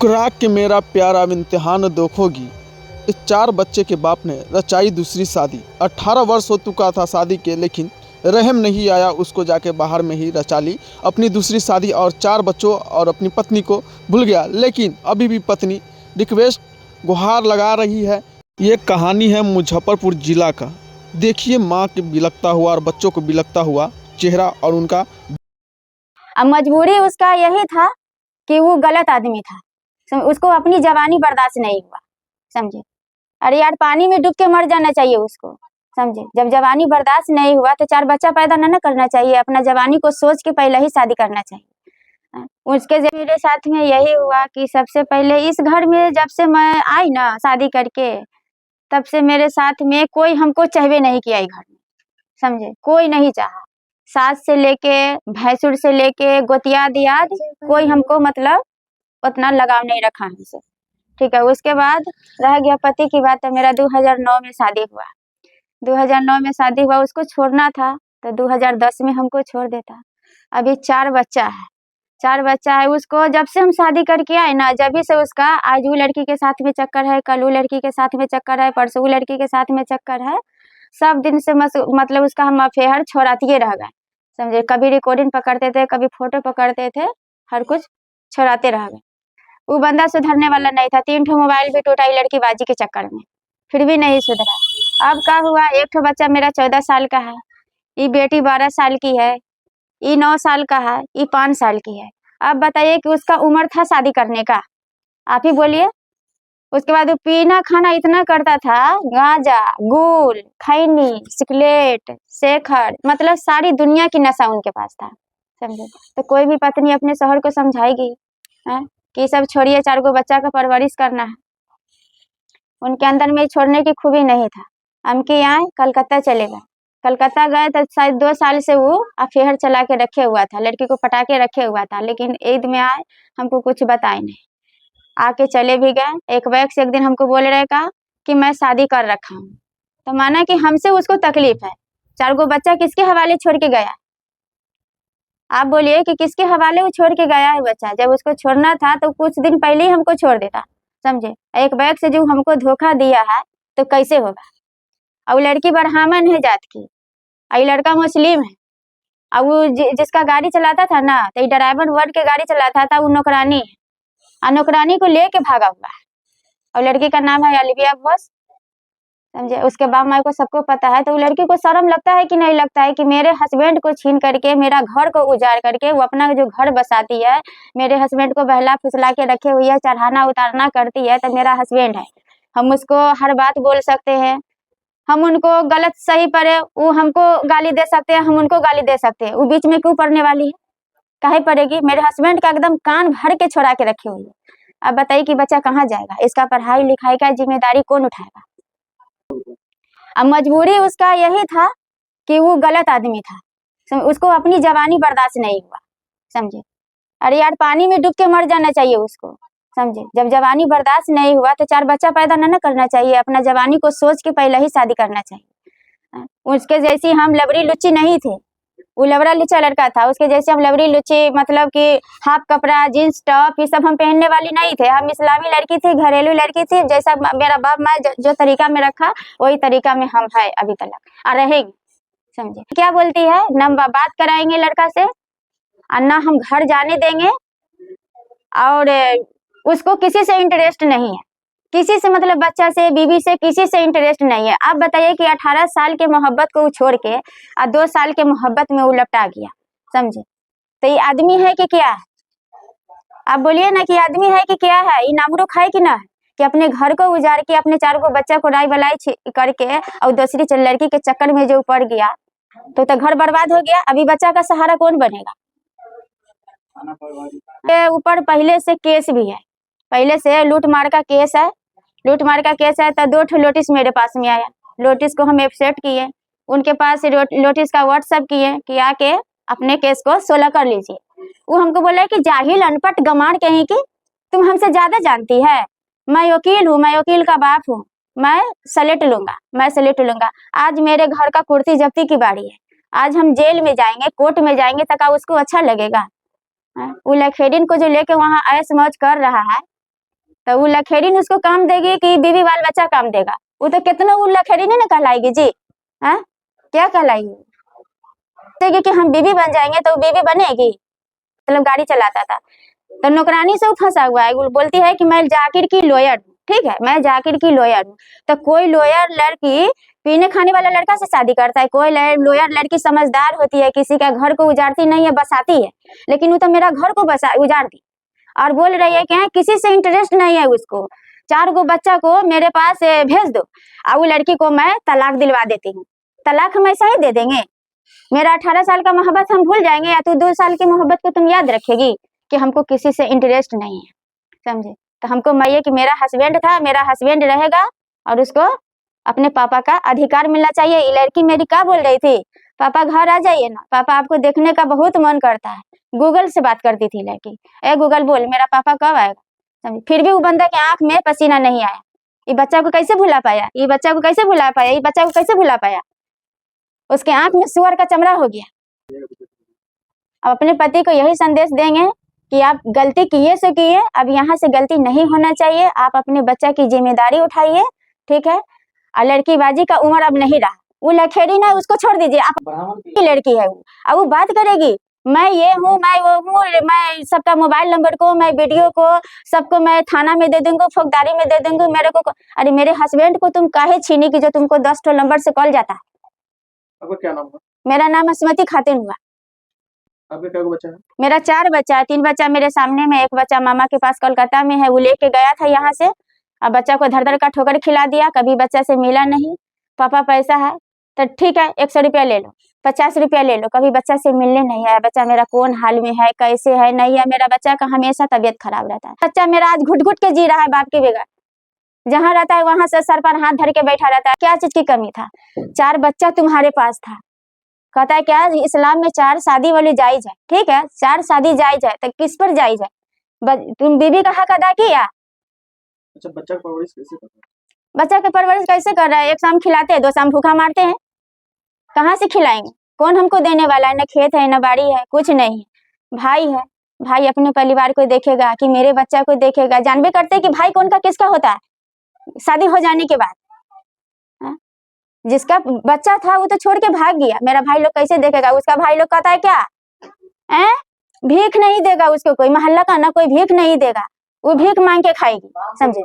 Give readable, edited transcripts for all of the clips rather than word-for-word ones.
ठुकरा के मेरा प्यार अब इम्तिहान देखोगी। इस 4 बच्चे के बाप ने रचाई दूसरी शादी। 18 वर्ष हो चुका था शादी के, लेकिन रहम नहीं आया, उसको जाके बाहर में ही रचा ली अपनी दूसरी शादी और 4 बच्चों और अपनी पत्नी को भूल गया। लेकिन अभी भी पत्नी रिक्वेस्ट गुहार लगा रही है। ये कहानी है मुजफ्फरपुर जिला का। देखिए माँ के बिलखता हुआ और बच्चों को बिलखता हुआ चेहरा और उनका। अब मजबूरी उसका यही था कि वो गलत आदमी था, उसको अपनी जवानी बर्दाश्त नहीं हुआ, समझे। अरे यार, पानी में डूब के मर जाना चाहिए उसको, समझे। जब जवानी बर्दाश्त नहीं हुआ तो 4 बच्चा पैदा ना करना चाहिए, अपना जवानी को सोच के पहले ही शादी करना चाहिए। उसके मेरे साथ में यही हुआ कि सबसे पहले इस घर में जब से मैं आई ना शादी करके, तब से मेरे साथ में कोई हमको चाहवे नहीं किया घर में, समझे। कोई नहीं चाहा, सास से लेके भैंसुर से लेके गोतिया दियाद, कोई हमको मतलब उतना लगाव नहीं रखा हमसे, ठीक है। उसके बाद रह गया पति की बात, तो मेरा 2009 में शादी हुआ। 2009 में शादी हुआ, उसको छोड़ना था तो 2010 में हमको छोड़ देता। अभी 4 बच्चा है, 4 बच्चा है। उसको जब से हम शादी करके आए ना, जब से उसका आज वो लड़की के साथ में चक्कर है, कल वो लड़की के साथ में चक्कर है, परसों वो लड़की के साथ में चक्कर है। सब दिन से मतलब उसका हम अफेयर छोड़ाते रह गए, समझे। कभी रिकॉर्डिंग पकड़ते थे, कभी फोटो पकड़ते थे, हर कुछ छोड़ाते रह गए। वो बंदा सुधरने वाला नहीं था। 3 ठो मोबाइल भी टूटा लड़की बाजी के चक्कर में, फिर भी नहीं सुधरा। अब क्या हुआ, एक ठो बच्चा मेरा 14 साल का है, ये बेटी 12 साल की है, ये 9 साल का है, ये 5 साल की है। अब बताइए कि उसका उम्र था शादी करने का, आप ही बोलिए। उसके बाद वो पीना खाना इतना करता था, गांजा, गुल, खैनी, सिगरेट, शेखर, मतलब सारी दुनिया की नशा उनके पास था, समझे। तो कोई भी पत्नी अपने शौहर को समझाएगी है कि सब छोड़िए, 4 गो बच्चा का परवरिश करना है। उनके अंदर में छोड़ने की खूबी नहीं था। हम के यहाँ कलकत्ता चले गए, कलकत्ता गए तो शायद 2 साल से वो अफेयर चला के रखे हुआ था, लड़की को पटा के रखे हुआ था। लेकिन ईद में आए, हमको कुछ बताए नहीं, आके चले भी गए। एक बैग से एक दिन हमको बोल रहे का कि मैं शादी कर रखा हूँ, तो माना कि हमसे उसको तकलीफ है। 4 गो बच्चा किसके हवाले छोड़ के गया, आप बोलिए कि किसके हवाले वो छोड़ के गया है बच्चा। जब उसको छोड़ना था तो कुछ दिन पहले ही हमको छोड़ देता, समझे। एक बैग से जो हमको धोखा दिया है तो कैसे होगा। और लड़की ब्राह्मण है जात की, और लड़का मुस्लिम है। और वो जिसका गाड़ी चलाता था ना, तो ड्राइवर वर्ग के गाड़ी चलाता था, वो नौकरानी है, और नौकरानी को लेके भागा हुआ है। और लड़की का नाम है अलिविया बोस, समझे। उसके बाप माँ को सबको पता है। तो वो लड़की को शर्म लगता है कि नहीं लगता है कि मेरे हस्बैंड को छीन करके, मेरा घर को उजाड़ करके वो अपना जो घर बसाती है, मेरे हस्बैंड को बहला फुसला के रखे हुई है, चढ़ाना उतारना करती है, तो मेरा हस्बैंड है, हम उसको हर बात बोल सकते हैं। हम उनको गलत सही पड़े, वो हमको गाली दे सकते हैं, हम उनको गाली दे सकते हैं। वो बीच में क्यों पड़ने वाली है, काहे पड़ेगी। मेरे हस्बैंड का एकदम कान भर के छोड़ा के रखी हुई है। अब बताइए कि बच्चा कहाँ जाएगा, इसका पढ़ाई लिखाई का जिम्मेदारी कौन उठाएगा। अब मजबूरी उसका यही था कि वो गलत आदमी था, उसको अपनी जवानी बर्दाश्त नहीं हुआ, समझे। अरे यार, पानी में डूब के मर जाना चाहिए उसको, समझे। जब जवानी बर्दाश्त नहीं हुआ तो 4 बच्चा पैदा ना करना चाहिए, अपना जवानी को सोच के पहले ही शादी करना चाहिए। उसके जैसी हम लबरी लुच्ची नहीं थे, वो लबरा लुच्चा लड़का था। उसके जैसे हम लबरी लुच्ची, मतलब कि हाफ कपड़ा, जींस टॉप, ये सब हम पहनने वाली नहीं थे। हम इस्लामी लड़की थी, घरेलू लड़की थी। जैसा मेरा बाप माँ जो तरीका में रखा, वही तरीका में हम है अभी तक और रहेंगे, समझे। क्या बोलती है, न बात कराएंगे लड़का से, और ना हम घर जाने देंगे, और उसको किसी से इंटरेस्ट नहीं है, किसी से, मतलब बच्चा से, बीवी से, किसी से इंटरेस्ट नहीं है। आप बताइए कि 18 साल के मोहब्बत को छोड़ के और 2 साल के मोहब्बत में वो लपटा गया, समझे। तो ये आदमी है कि क्या है, आप बोलिए ना कि आदमी है कि क्या है। ये नामुरुख है कि ना है, कि अपने घर को उजाड़ के, अपने 4 गो बच्चा को राय बलाई करके और दूसरी लड़की के चक्कर में जो पड़ गया, तो घर बर्बाद हो गया। अभी बच्चा का सहारा कौन बनेगा। ऊपर पहले से केस भी है, पहले से लूट मार का केस है, लूट मार का केस है। तो 2 ठो नोटिस मेरे पास में आया, नोटिस को हम एक्सेप्ट किए, उनके पास नोटिस का व्हाट्सएप किए कि आके अपने केस को 16 कर लीजिए। वो हमको बोला कि जाहिल अनपढ़ गमार कहीं की, तुम हमसे ज्यादा जानती है, मैं वकील हूँ, मैं वकील का बाप हूँ, मैं सलेट लूंगा, मैं सलेट लूंगा। आज मेरे घर का कुर्सी जब्ती की बारी है, आज हम जेल में जाएंगे, कोर्ट में जाएंगे, तक उसको अच्छा लगेगा। वो लखेडिन को जो लेके वहाँ ऐश मौज कर रहा है, तो वो लखेरीन उसको काम देगी कि बीवी बाल बच्चा काम देगा? वो तो कितना वो लखेरी नहीं ना कहलाएगी जी। हाँ, क्या कहलाएगी? देगी कि हम बीवी बन जाएंगे तो बीवी बनेगी? मतलब गाड़ी चलाता था तो नौकरानी से वो फंसा हुआ है। वो बोलती है कि मैं जाकिर की लॉयर हूँ, ठीक है, मैं जाकिर की लॉयर हूँ। तो कोई लॉयर लड़की पीने खाने वाला लड़का से शादी करता है, कोई लॉयर लड़की समझदार होती है, किसी का घर को उजाड़ती नहीं है, बसाती है। लेकिन वो तो मेरा घर को उजाड़ दी और बोल रही है कि किसी से इंटरेस्ट नहीं है उसको, 4 गो बच्चा को मेरे पास भेज दो और वो लड़की को मैं तलाक दिलवा देती हूँ। तलाक हम ऐसा ही दे देंगे? मेरा 18 साल का मोहब्बत हम भूल जाएंगे या तू 2 साल की मोहब्बत को तुम याद रखेगी कि हमको किसी से इंटरेस्ट नहीं है, समझे? तो हमको ये कि मेरा हस्बैंड था, मेरा हस्बैंड रहेगा और उसको अपने पापा का अधिकार मिलना चाहिए। ये लड़की मेरी क्या बोल रही थी, पापा घर आ जाइए ना, पापा आपको देखने का बहुत मन करता है। गूगल से बात करती थी लड़की, ए गूगल बोल मेरा पापा कब आएगा, समझे? फिर भी वो बंदा के आंख में पसीना नहीं आया। ये बच्चा को कैसे भुला पाया, ये बच्चा को कैसे भुला पाया, ये बच्चा को कैसे भुला पाया? उसके आंख में सुअर का चमड़ा हो गया। अब अपने पति को यही संदेश देंगे कि आप गलती किए से किए, अब यहाँ से गलती नहीं होना चाहिए। आप अपने बच्चा की जिम्मेदारी उठाइए, ठीक है? और लड़कीबाजी का उम्र अब नहीं रहा। वो लखेड़ी ना, उसको छोड़ दीजिए। आप की लड़की है वो, अब वो बात करेगी मैं ये हूँ, मैं वो हूँ, मैं सबका मोबाइल नंबर को, मैं वीडियो को सबको मैं थाना में दे दूंगी, फौजदारी में दे दूंगी। मेरे को अरे मेरे हस्बैंड को तुम काहे छीनी की जो तुमको 10 ठो नंबर से कॉल जाता है? आपका क्या नाम है? मेरा नाम अस्मती खातिन हुआ। आपके क्या बच्चा है? मेरा 4 बच्चा है, 3 बच्चा मेरे सामने में, एक बच्चा मामा के पास कोलकाता में है, वो लेके गया था यहाँ से। अब बच्चा को धर का ठोकर खिला दिया, कभी बच्चा से मिला नहीं। पापा पैसा है तो ठीक है 100 रुपया ले लो, 50 रुपया ले लो, कभी बच्चा से मिलने नहीं आया। बच्चा मेरा कौन हाल में है, कैसे है, नहीं है। मेरा बच्चा का हमेशा तबीयत खराब रहता है। बच्चा मेरा आज घुट घुट के जी रहा है बाप के बगैर, जहाँ रहता है वहां से सर पर हाथ धर के बैठा रहता है। क्या चीज की कमी था? 4 बच्चा तुम्हारे पास था। कहता है क्या इस्लाम में 4 शादी वाली जायज है, ठीक है, 4 शादी जायज है तो किस पर जायज है? तुम बीवी का हक अदा किया? अच्छा, बच्चा का परवरिश कैसे करते हैं? बच्चा की परवरिश कैसे कर रहा है? एक शाम खिलाते हैं, 2 शाम भूखा मारते हैं। कहाँ से खिलाएंगे? कौन हमको देने वाला है? न खेत है, न बाड़ी है, कुछ नहीं है। भाई है, भाई अपने परिवार को देखेगा कि मेरे बच्चा को देखेगा? जानबे करते कि भाई कौन का किसका होता है शादी हो जाने के बाद। जिसका बच्चा था वो तो छोड़ के भाग गया, मेरा भाई लोग कैसे देखेगा? उसका भाई लोग कहता है क्या भीख नहीं देगा उसको, कोई मोहल्ला का ना कोई भीख नहीं देगा, वो भीख मांग के खाएगी, समझे?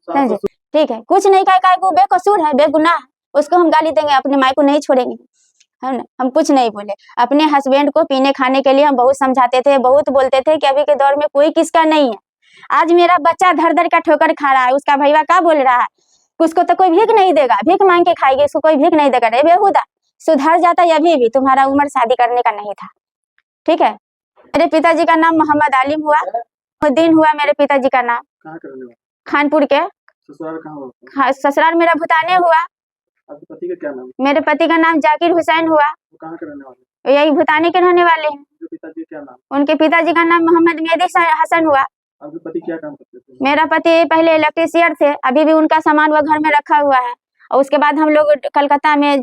समझे? ठीक है, कुछ नहीं खाए, वो बेकसूर है, बेगुनाह है, उसको हम गाली देंगे, अपने माई को नहीं छोड़ेंगे, है ना? हम कुछ नहीं बोले। अपने हस्बैंड को पीने खाने के लिए हम बहुत समझाते थे, बहुत बोलते थे कि अभी के दौर में कोई किसका नहीं है। आज मेरा बच्चा धर धर का ठोकर खा रहा है, उसका भैया क्या बोल रहा है? उसको तो कोई भीख नहीं देगा, भीख मांग के खाएगी, इसको कोई भीख नहीं देगा। रे बेहुदा, सुधर जाता अभी भी, तुम्हारा उम्र शादी करने का नहीं था, ठीक है? मेरे पिताजी का नाम मोहम्मद आलिम हुआ, दिन हुआ मेरे पिताजी का नाम। कहाँ करने वाले? खानपुर के। ससुराल कहाँ हुआ? हाँ, ससुराल मेरा भुताने हुआ। आपके पति का क्या नाम? मेरे पति का नाम जाकिर हुसैन हुआ। वो कहाँ के रहने वाले? यही भुताने के रहने वाले हैं। पिताजी क्या नाम? उनके पिताजी का नाम मोहम्मद मेहदी हसन हुआ। आपके पति क्या काम करते थे? मेरा पति पहले इलेक्ट्रीशियन थे, अभी भी उनका सामान वो घर में रखा हुआ है। और उसके बाद हम लोग कलकत्ता में